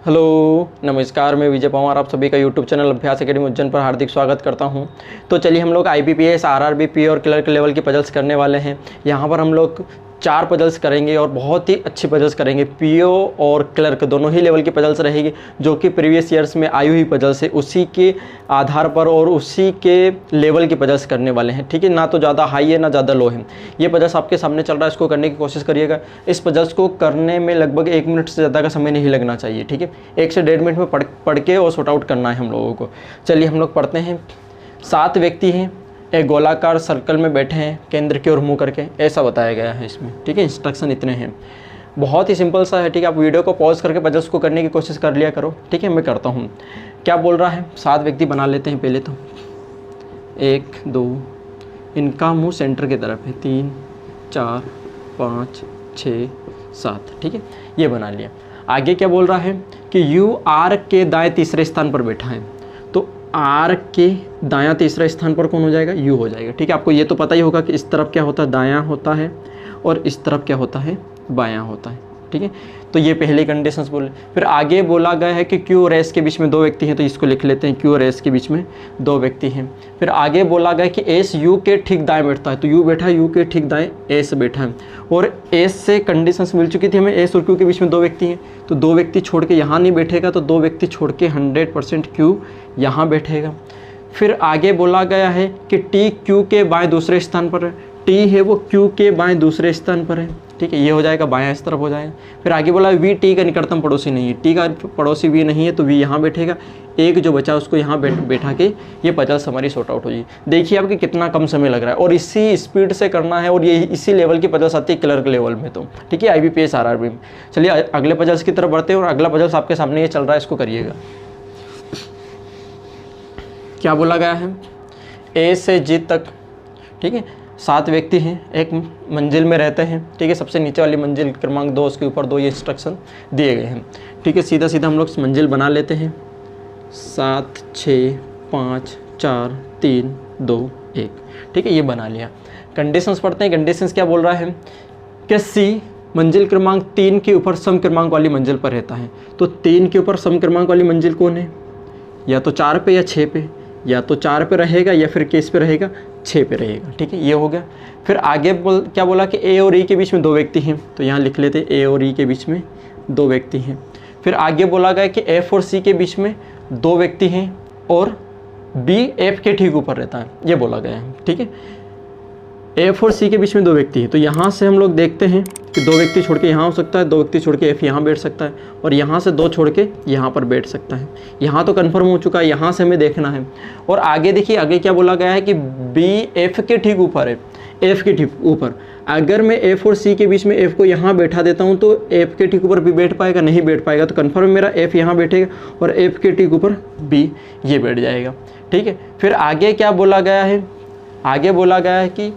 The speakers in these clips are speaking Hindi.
हेलो नमस्कार, मैं विजय पवार आप सभी का यूट्यूब चैनल अभ्यास एकेडमी उज्जैन पर हार्दिक स्वागत करता हूं। तो चलिए हम लोग IBPS RRB पी और क्लर्क लेवल की पजल्स करने वाले हैं। यहां पर हम लोग 4 पजल्स करेंगे और बहुत ही अच्छी पजल्स करेंगे। पीओ और क्लर्क दोनों ही लेवल की पजल्स रहेगी, जो कि प्रीवियस ईयर्स में आई हुई पजल्स है, उसी के आधार पर और उसी के लेवल की पजल्स करने वाले हैं। ठीक है, ना तो ज़्यादा हाई है ना ज़्यादा लो है। ये पजल्स आपके सामने चल रहा है, इसको करने की कोशिश करिएगा। इस पजल्स को करने में लगभग 1 मिनट से ज़्यादा का समय नहीं लगना चाहिए। ठीक है, 1 से 1.5 मिनट में पढ़ के और सॉर्ट आउट करना है हम लोगों को। चलिए हम लोग पढ़ते हैं। 7 व्यक्ति हैं, एक गोलाकार सर्कल में बैठे हैं, केंद्र की ओर मुंह करके, ऐसा बताया गया है इसमें। ठीक है, इंस्ट्रक्शन इतने हैं, बहुत ही सिंपल सा है। ठीक है, आप वीडियो को पॉज करके पजल्स को करने की कोशिश कर लिया करो। ठीक है, मैं करता हूँ। क्या बोल रहा है, 7 व्यक्ति बना लेते हैं पहले तो। 1 2, इनका मुंह सेंटर की तरफ है। 3 4 5 6 7। ठीक है, ये बना लिया। आगे क्या बोल रहा है कि यू आर के दाएं तीसरे स्थान पर बैठा है। तो आर के दायां तीसरा स्थान पर कौन हो जाएगा, यू हो जाएगा। ठीक है, आपको ये तो पता ही होगा कि इस तरफ क्या होता है, दायां होता है, और इस तरफ क्या होता है, बायां होता है। ठीक है, तो ये पहली कंडीशंस बोले। फिर आगे बोला गया है कि क्यू और एस के बीच में 2 व्यक्ति हैं, तो इसको लिख लेते हैं, क्यू और एस के बीच में 2 व्यक्ति हैं। फिर आगे बोला गया कि एस यू के ठीक दाएं बैठता है, तो यू बैठा है, यू के ठीक दाएं एस बैठा है। और एस से कंडीशंस मिल चुकी थी हमें, एस और क्यू के बीच में 2 व्यक्ति हैं, तो 2 व्यक्ति छोड़ के यहाँ नहीं बैठेगा, तो 2 व्यक्ति छोड़ के 100% क्यू यहाँ बैठेगा। फिर आगे बोला गया है कि टी क्यू के बाएं दूसरे स्थान पर है, टी है वो क्यू के बाएं दूसरे स्थान पर है। ठीक है, ये हो जाएगा, बायां इस तरफ हो जाएगा। फिर आगे बोला वी टी का निकटतम पड़ोसी नहीं है, टी का पड़ोसी वी नहीं है, तो वी यहाँ बैठेगा। एक जो बचा उसको यहाँ बैठा के ये पजल्स हमारी सॉर्ट आउट हो जाएगी। देखिए आपके कितना कम समय लग रहा है, और इसी स्पीड से करना है, और ये इसी लेवल की पजल्स आती है क्लर्क लेवल में। तो ठीक है, IBPS RRB में। चलिए अगले पजल्स की तरफ बढ़ते हैं, और अगला पजल्स आपके सामने ये चल रहा है, इसको करिएगा। क्या बोला गया है, ए से जी तक। ठीक है, 7 व्यक्ति हैं, एक मंजिल में रहते हैं। ठीक है, सबसे नीचे वाली मंजिल क्रमांक 2, उसके ऊपर 2 ये इंस्ट्रक्शन दिए गए हैं। ठीक है, सीधा सीधा हम लोग मंजिल बना लेते हैं। 7 6 5 4 3 2 1। ठीक है, ये बना लिया। कंडीशंस पढ़ते हैं। कंडीशंस क्या बोल रहा है कि सी मंजिल क्रमांक 3 के ऊपर सम क्रमांक वाली मंजिल पर रहता है। तो 3 के ऊपर सम क्रमांक वाली मंजिल कौन है, या तो 4 पे या 6 पे, या तो 4 पे रहेगा या फिर किस पे रहेगा, 6 पे रहेगा। ठीक है, ये हो गया। फिर आगे क्या बोला कि ए और ई के बीच में 2 व्यक्ति हैं, तो यहाँ लिख लेते हैं, ए और ई के बीच में 2 व्यक्ति हैं। फिर आगे बोला गया कि एफ और सी के बीच में 2 व्यक्ति हैं, और बी एफ के ठीक ऊपर रहता है, ये बोला गया है। ठीक है, एफ और सी के बीच में 2 व्यक्ति हैं, तो यहाँ से हम लोग देखते हैं कि 2 व्यक्ति छोड़ के यहाँ हो सकता है, 2 व्यक्ति छोड़ के एफ यहाँ बैठ सकता है, और यहाँ से 2 छोड़ के यहाँ पर बैठ सकता है। यहाँ तो कन्फर्म हो चुका है, यहाँ से हमें देखना है। और आगे देखिए, आगे क्या बोला गया है कि बी एफ के ठीक ऊपर है, एफ के ठीक ऊपर। अगर मैं एफ और सी के बीच में एफ को यहाँ बैठा देता हूँ, तो एफ के ठीक ऊपर बी बैठ पाएगा, नहीं बैठ पाएगा। तो कन्फर्म मेरा एफ यहाँ बैठेगा, और एफ के ठीक ऊपर बी ये बैठ जाएगा। ठीक है, फिर आगे क्या बोला गया है, आगे बोला गया है कि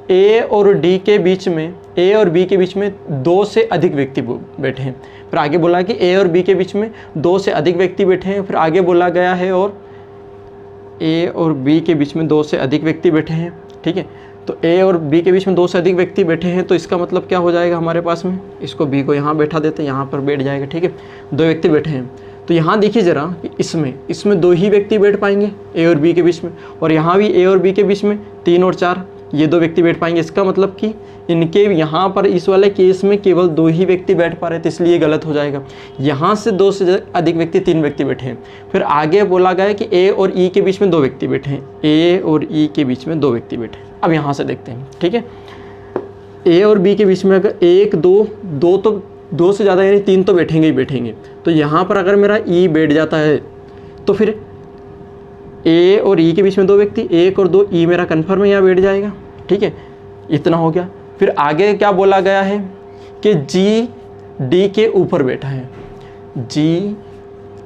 ए और डी के बीच में, ए और बी के बीच में 2 से अधिक व्यक्ति बैठे हैं। फिर आगे बोला कि ए और बी के बीच में 2 से अधिक व्यक्ति बैठे हैं। फिर आगे बोला गया है और ए और बी के बीच में 2 से अधिक व्यक्ति बैठे हैं। ठीक है, तो ए और बी के बीच में 2 से अधिक व्यक्ति बैठे हैं, तो इसका मतलब क्या हो जाएगा हमारे पास में, इसको बी को यहाँ बैठा देते हैं, यहाँ पर बैठ जाएगा। ठीक है, 2 व्यक्ति बैठे हैं, तो यहाँ देखिए ज़रा कि इसमें 2 ही व्यक्ति बैठ पाएंगे ए और बी के बीच में, और यहाँ भी ए और बी के बीच में 3 और 4 ये 2 व्यक्ति बैठ पाएंगे। इसका मतलब कि इनके यहाँ पर इस वाले केस में केवल 2 ही व्यक्ति बैठ पा रहे थे, इसलिए गलत हो जाएगा। यहाँ से 2 से अधिक व्यक्ति, 3 व्यक्ति बैठे हैं। फिर आगे बोला गया है कि ए और ई के बीच में 2 व्यक्ति बैठे हैं, ए और ई के बीच में 2 व्यक्ति बैठे हैं। अब यहाँ से देखते हैं। ठीक है, ए और बी के बीच में अगर 1 2 तो 2 से ज़्यादा यानी 3 तो बैठेंगे ही बैठेंगे। तो यहाँ पर अगर मेरा ई बैठ जाता है, तो फिर ए और ई के बीच में 2 व्यक्ति, 1 और 2, ई मेरा कन्फर्म है, यहाँ बैठ जाएगा। ठीक है, इतना हो गया। फिर आगे क्या बोला गया है कि जी डी के ऊपर बैठा है, जी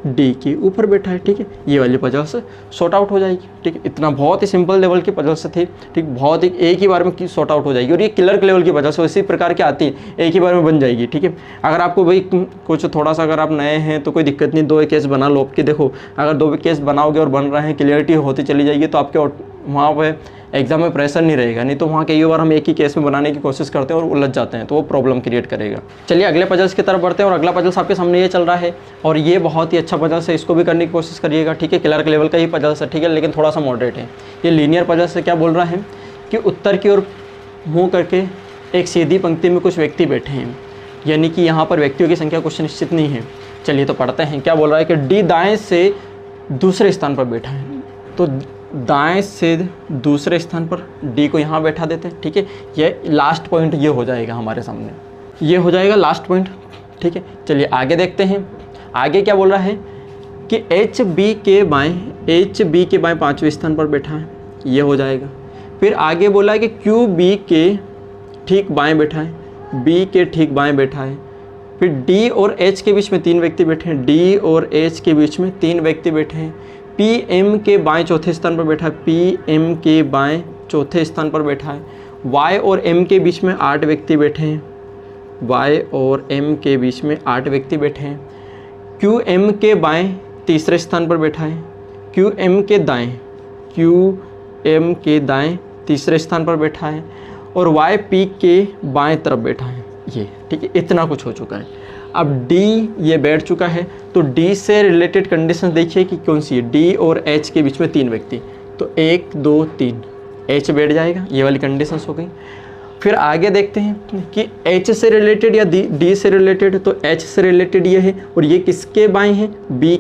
डी के ऊपर बैठा है। ठीक है, ये वाली पजल्स सॉर्ट आउट हो जाएगी। ठीक है, इतना बहुत ही सिंपल लेवल की पजल्स थे। ठीक, बहुत ही एक ही बार में सॉर्ट आउट हो जाएगी, और ये क्लर्क लेवल की पजल्स इसी प्रकार की आती है, एक ही बार में बन जाएगी। ठीक है, अगर आपको भाई कुछ थोड़ा सा अगर आप नए हैं तो कोई दिक्कत नहीं, 2 केस बना लो। आपके देखो, अगर 2 केस बनाओगे और बन रहे हैं, क्लियरिटी होती चली जाएगी, तो आपके वहाँ पर एग्जाम में प्रेशर नहीं रहेगा। नहीं तो वहाँ कई बार हम एक ही केस में बनाने की कोशिश करते हैं और उलझ जाते हैं, तो वो प्रॉब्लम क्रिएट करेगा। चलिए अगले पजल्स की तरफ बढ़ते हैं, और अगला पजल्स आपके सामने ये चल रहा है, और ये बहुत ही अच्छा पजल्स है, इसको भी करने की कोशिश करिएगा। ठीक है, क्लर्क लेवल का ही पजल्स है, ठीक है, लेकिन थोड़ा सा मॉडरेट है। ये लीनियर पजल्स से क्या बोल रहा है कि उत्तर की ओर मुँह करके एक सीधी पंक्ति में कुछ व्यक्ति बैठे हैं, यानी कि यहाँ पर व्यक्तियों की संख्या कुछ निश्चित नहीं है। चलिए तो पढ़ते हैं। क्या बोल रहा है कि डी दाएं से दूसरे स्थान पर बैठा है, तो दाएं से दूसरे स्थान पर डी को यहाँ बैठा देते हैं। ठीक है, ये लास्ट पॉइंट ये हो जाएगा हमारे सामने, ये हो जाएगा लास्ट पॉइंट। ठीक है, चलिए आगे देखते हैं। आगे क्या बोल रहा है कि एच बी के बाएं पाँचवें स्थान पर बैठा है, ये हो जाएगा। फिर आगे बोला है कि क्यू बी के ठीक बाएं बैठा है, बी के ठीक बाएं बैठा है। फिर डी और एच के बीच में 3 व्यक्ति बैठे हैं, डी और एच के बीच में 3 व्यक्ति बैठे हैं। पी एम के बाएं चौथे स्थान पर बैठा है, पी एम के बाएं चौथे स्थान पर बैठा है। वाई और एम के बीच में 8 व्यक्ति बैठे हैं, वाई और एम के बीच में 8 व्यक्ति बैठे हैं। क्यू एम के बाएं तीसरे स्थान पर बैठा है, क्यू एम के दाएं तीसरे स्थान पर बैठा है, और वाई पी के बाएं तरफ बैठा है। ये ठीक है, इतना कुछ हो चुका है। अब डी ये बैठ चुका है, तो डी से रिलेटेड कंडीशन देखिए कि कौन सी है। डी और एच के बीच में 3 व्यक्ति, तो 1 2 3 एच बैठ जाएगा, ये वाली कंडीशंस हो गई। फिर आगे देखते हैं कि एच से रिलेटेड या डी से रिलेटेड, तो एच से रिलेटेड ये है, और ये किसके बाएं हैं, बी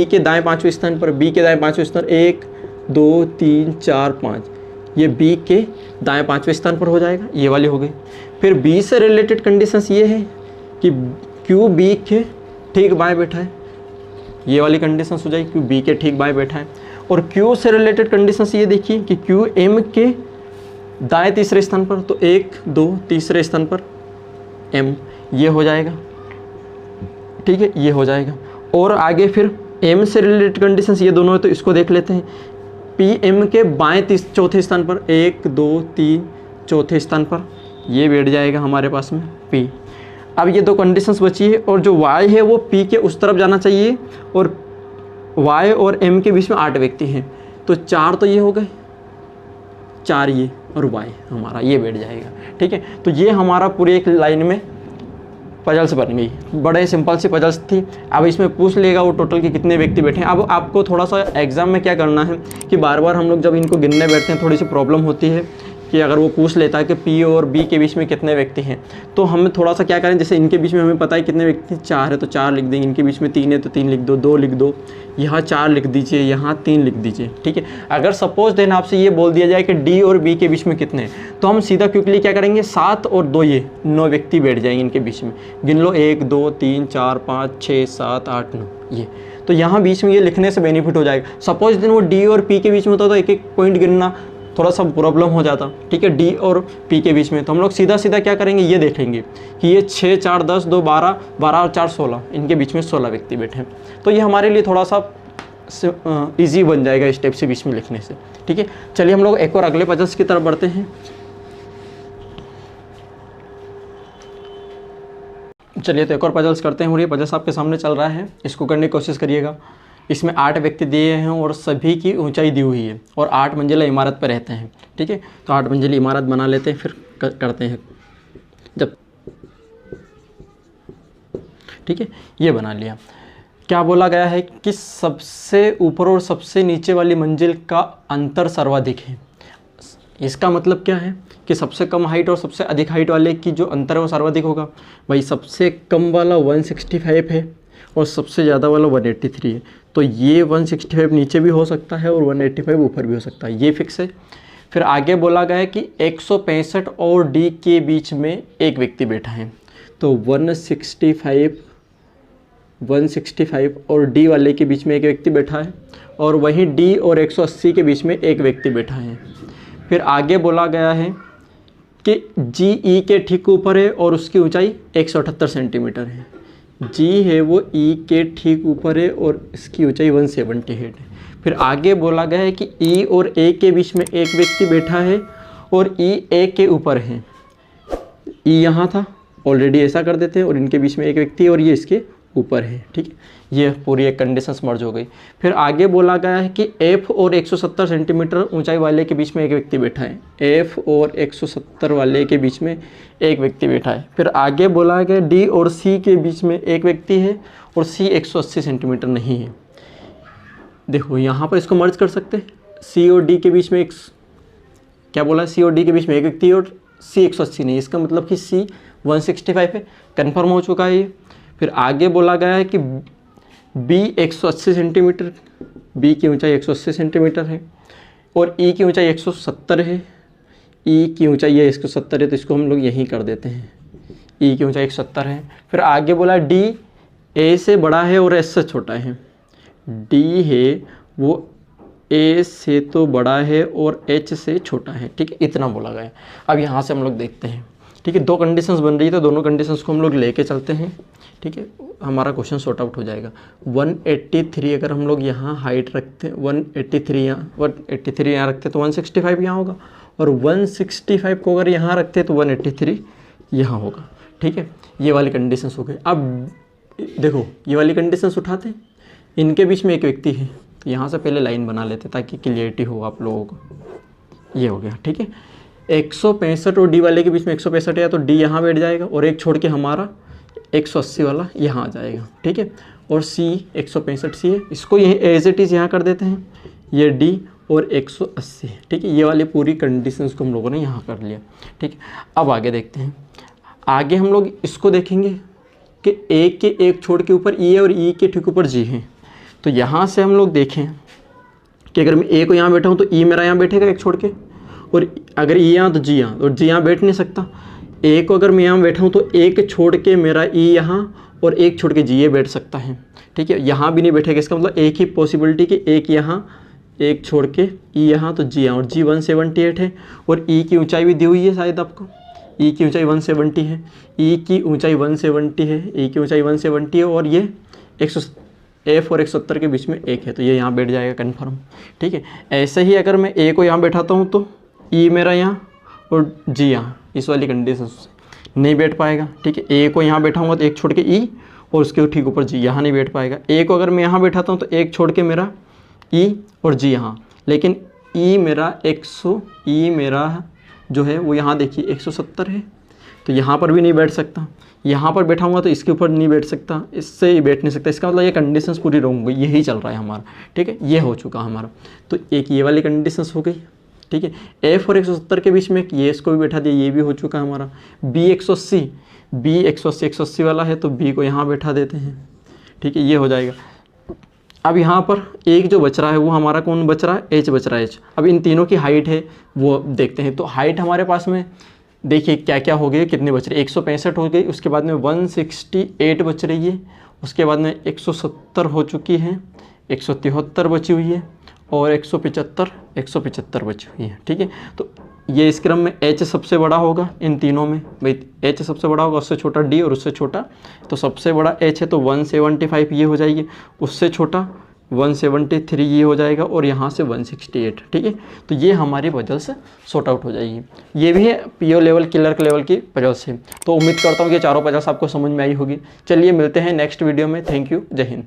के दाएं पाँचवें स्थान पर, बी के दाएं पाँचवें स्थान 1 2 3 4 5, ये बी के दाएं पाँचवें स्थान पर हो जाएगा, ये वाली हो गई। फिर बी से रिलेटेड कंडीशंस ये है कि क्यू बी के ठीक बाएं बैठा है, ये वाली कंडीशंस हो जाएगी, क्यू बी के ठीक बाएं बैठा है। और क्यू से रिलेटेड कंडीशंस ये देखिए कि क्यू एम के दाएं तीसरे स्थान पर, तो 1 2 तीसरे स्थान पर एम, ये हो जाएगा। ठीक है, ये हो जाएगा। और आगे फिर एम से रिलेटेड कंडीशंस ये दोनों है, तो इसको देख लेते हैं। पी एम के बाएं चौथे स्थान पर 1 2 3 चौथे स्थान पर, ये बैठ जाएगा हमारे पास में पी। अब ये 2 कंडीशंस बची है, और जो वाई है वो पी के उस तरफ जाना चाहिए, और वाई और एम के बीच में 8 व्यक्ति हैं, तो 4 तो ये हो गए, 4 ये, और वाई हमारा ये बैठ जाएगा। ठीक है, तो ये हमारा पूरी एक लाइन में पजल्स बन गई। बड़े सिंपल सी पजल्स थी। अब इसमें पूछ लेगा वो टोटल के कितने व्यक्ति बैठे हैं। अब आपको थोड़ा सा एग्जाम में क्या करना है कि बार बार हम लोग जब इनको गिनने बैठते हैं, थोड़ी सी प्रॉब्लम होती है कि अगर वो पूछ लेता है कि पी और बी के बीच में कितने व्यक्ति हैं, तो हम थोड़ा सा क्या करें, जैसे इनके बीच में हमें पता है कितने व्यक्ति, 4 है तो 4 लिख देंगे, इनके बीच में 3 है तो 3 लिख दो, 2 लिख दो, यहाँ 4 लिख दीजिए, यहाँ 3 लिख दीजिए। ठीक है, अगर सपोज देन आपसे ये बोल दिया जाए कि डी और बी के बीच में कितने हैं, तो हम सीधा क्विकली क्या करेंगे, 7 और 2 ये 9 व्यक्ति बैठ जाएंगे इनके बीच में। गिन लो 1 2 3 4 5 6 7 8 9, ये तो यहाँ बीच में ये लिखने से बेनिफिट हो जाएगा। सपोज दिन वो डी और पी के बीच में होता तो एक एक पॉइंट गिनना थोड़ा सा प्रॉब्लम हो जाता। ठीक है, डी और पी के बीच में, तो हम लोग सीधा सीधा क्या करेंगे, ये देखेंगे कि ये 6 4 10 2 12 12 और 4 16, इनके बीच में 16 व्यक्ति बैठे हैं। तो ये हमारे लिए थोड़ा सा ईजी बन जाएगा स्टेप से बीच में लिखने से। ठीक है, चलिए हम लोग एक और अगले पजल्स की तरफ बढ़ते हैं। चलिए तो एक और पजल्स करते हैं, और ये पजल्स आपके सामने चल रहा है, इसको करने की कोशिश करिएगा। इसमें 8 व्यक्ति दिए हैं और सभी की ऊंचाई दी हुई है, और 8 मंजिला इमारत पर रहते हैं। ठीक है, तो 8 मंजिली इमारत बना लेते हैं, फिर करते हैं जब। ठीक है, ये बना लिया। क्या बोला गया है कि सबसे ऊपर और सबसे नीचे वाली मंजिल का अंतर सर्वाधिक है। इसका मतलब क्या है कि सबसे कम हाइट और सबसे अधिक हाइट वाले की जो अंतर है वो सर्वाधिक होगा। भाई सबसे कम वाला 165 है और सबसे ज़्यादा वाला 183 है, तो ये 165 नीचे भी हो सकता है और 185 ऊपर भी हो सकता है, ये फिक्स है। फिर आगे बोला गया है कि 165 और डी के बीच में एक व्यक्ति बैठा है, तो 165 और डी वाले के बीच में एक व्यक्ति बैठा है, और वहीं डी और 180 के बीच में एक व्यक्ति बैठा है। फिर आगे बोला गया है कि जी ई के ठीक ऊपर है और उसकी ऊंचाई 178 सेंटीमीटर है। जी है वो ई के ठीक ऊपर है और इसकी ऊंचाई 178 है। फिर आगे बोला गया है कि ई और ए के बीच में एक व्यक्ति बैठा है और ई ए के ऊपर है। ई यहाँ था ऑलरेडी, ऐसा कर देते हैं, और इनके बीच में एक व्यक्ति और ये इसके ऊपर है। ठीक है, ये पूरी एक कंडीशन मर्ज हो गई। फिर आगे बोला गया है कि F और 170 सेंटीमीटर ऊंचाई वाले के बीच में एक व्यक्ति बैठा है। F और 170 वाले के बीच में एक व्यक्ति बैठा है। फिर आगे बोला गया D और C के बीच में एक व्यक्ति है और C 180 सेंटीमीटर नहीं है। देखो यहाँ पर इसको मर्ज कर सकते हैं। C और D के बीच में क्या बोला, C और D के बीच में एक व्यक्ति है और C 180 नहीं, इसका मतलब कि C 165 है। कन्फर्म हो चुका है ये। फिर आगे बोला गया है कि B 180 सेंटीमीटर, B की ऊंचाई 180 सेंटीमीटर है और E की ऊंचाई 170 है। E की ऊंचाई ये 170 है, तो इसको हम लोग यहीं कर देते हैं। E की ऊंचाई 170 है। फिर आगे बोला D A से बड़ा है और S से छोटा है। D है वो A से तो बड़ा है और H से छोटा है। ठीक है, इतना बोला गया है। अब यहाँ से हम लोग देखते हैं। ठीक है, दो कंडीशंस बन रही है, तो दोनों कंडीशंस को हम लोग लेके चलते हैं। ठीक है, हमारा क्वेश्चन सॉर्ट आउट हो जाएगा। 183 अगर हम लोग यहाँ हाइट रखते हैं, 183 यहाँ रखते हैं तो 165 यहाँ होगा, और 165 को अगर यहाँ रखते हैं तो 183 यहाँ होगा। ठीक है, ये वाली कंडीशंस हो गई। अब देखो ये वाली कंडीशंस उठाते हैं, इनके बीच में एक व्यक्ति है, तो यहाँ से पहले लाइन बना लेते ताकि क्लियरिटी हो आप लोगों को। ये हो गया। ठीक है, 165 और D वाले के बीच में 165 है, तो D यहाँ बैठ जाएगा और एक छोड़ के हमारा 180 वाला यहाँ आ जाएगा। ठीक है, और C 165 है, इसको यही एज इट इज़ यहाँ कर देते हैं। ये D और 180 है। ठीक है, ये वाली पूरी कंडीशंस को हम लोगों ने यहाँ कर लिया। ठीक है, अब आगे देखते हैं। आगे हम लोग इसको देखेंगे कि A के एक छोड़ के ऊपर E है और E के ठीक ऊपर G है। तो यहाँ से हम लोग देखें कि अगर मैं A को यहाँ बैठा हूँ तो E मेरा यहाँ बैठेगा एक छोड़ के, और अगर E यहाँ तो G यहाँ, और G यहाँ बैठ नहीं सकता। A को अगर मैं यहाँ बैठा हूँ तो एक छोड़ के मेरा E यहाँ और एक छोड़ के G ये बैठ सकता है। ठीक है, यहाँ भी नहीं बैठेगा, इसका मतलब एक ही पॉसिबिलिटी कि एक यहाँ एक छोड़ के E यहाँ तो G यहाँ, और G 178 है और E की ऊंचाई भी दी हुई है शायद आपको। E की ऊंचाई 170 है, E की ऊंचाई 170 है, E की ऊंचाई 170 है, और ये F और 170 के बीच में एक है, तो ये यहाँ बैठ जाएगा कन्फर्म। ठीक है, ऐसे ही अगर मैं A को यहाँ बैठाता हूँ तो E मेरा यहाँ और G यहाँ, इस वाली कंडीशन से नहीं बैठ पाएगा। ठीक है, A को यहाँ बैठाऊँगा तो एक छोड़ के E और उसके ठीक ऊपर G यहाँ नहीं बैठ पाएगा। A को अगर मैं यहाँ बैठाता हूँ तो एक छोड़ के मेरा E और G यहाँ, लेकिन E मेरा जो है वो यहाँ देखिए 170 है, तो यहाँ पर भी नहीं बैठ सकता। यहाँ पर बैठाऊंगा तो इसके ऊपर नहीं बैठ सकता, इससे ही बैठ नहीं सकता। इसका मतलब ये कंडीशंस पूरी रॉन्ग हो गई, यही चल रहा है हमारा। ठीक है, ये हो चुका हमारा। तो एक ये वाली कंडीशंस हो गई। ठीक है, F और 170 के बीच में ये इसको भी बैठा दिया, ये भी हो चुका हमारा। B 180 वाला है, तो B को यहाँ बैठा देते हैं। ठीक है, ये हो जाएगा। अब यहाँ पर एक जो बच रहा है वो हमारा कौन बच रहा है, H बच रहा है। H अब इन तीनों की हाइट है वो देखते हैं। तो हाइट हमारे पास में देखिए क्या क्या हो गई, कितने बच रहे, 165 हो गई, उसके बाद में 168 बच रही है, उसके बाद में 170 हो चुकी है, 173 बची हुई है, और 175 बची हुई है। ठीक है, तो ये इस क्रम में H सबसे बड़ा होगा इन तीनों में। भाई H सबसे बड़ा होगा, उससे छोटा D और उससे छोटा, तो सबसे बड़ा H है तो 175 ये हो जाएगी, उससे छोटा 173 ये हो जाएगा, और यहाँ से 168। ठीक है, तो ये हमारी पजल्स सॉर्ट आउट हो जाएगी। ये भी है PO लेवल क्लर्क लेवल की पजल्स है। तो उम्मीद करता हूँ कि चारों पजल्स आपको समझ में आई होगी। चलिए मिलते हैं नेक्स्ट वीडियो में। थैंक यू, जय हिंद।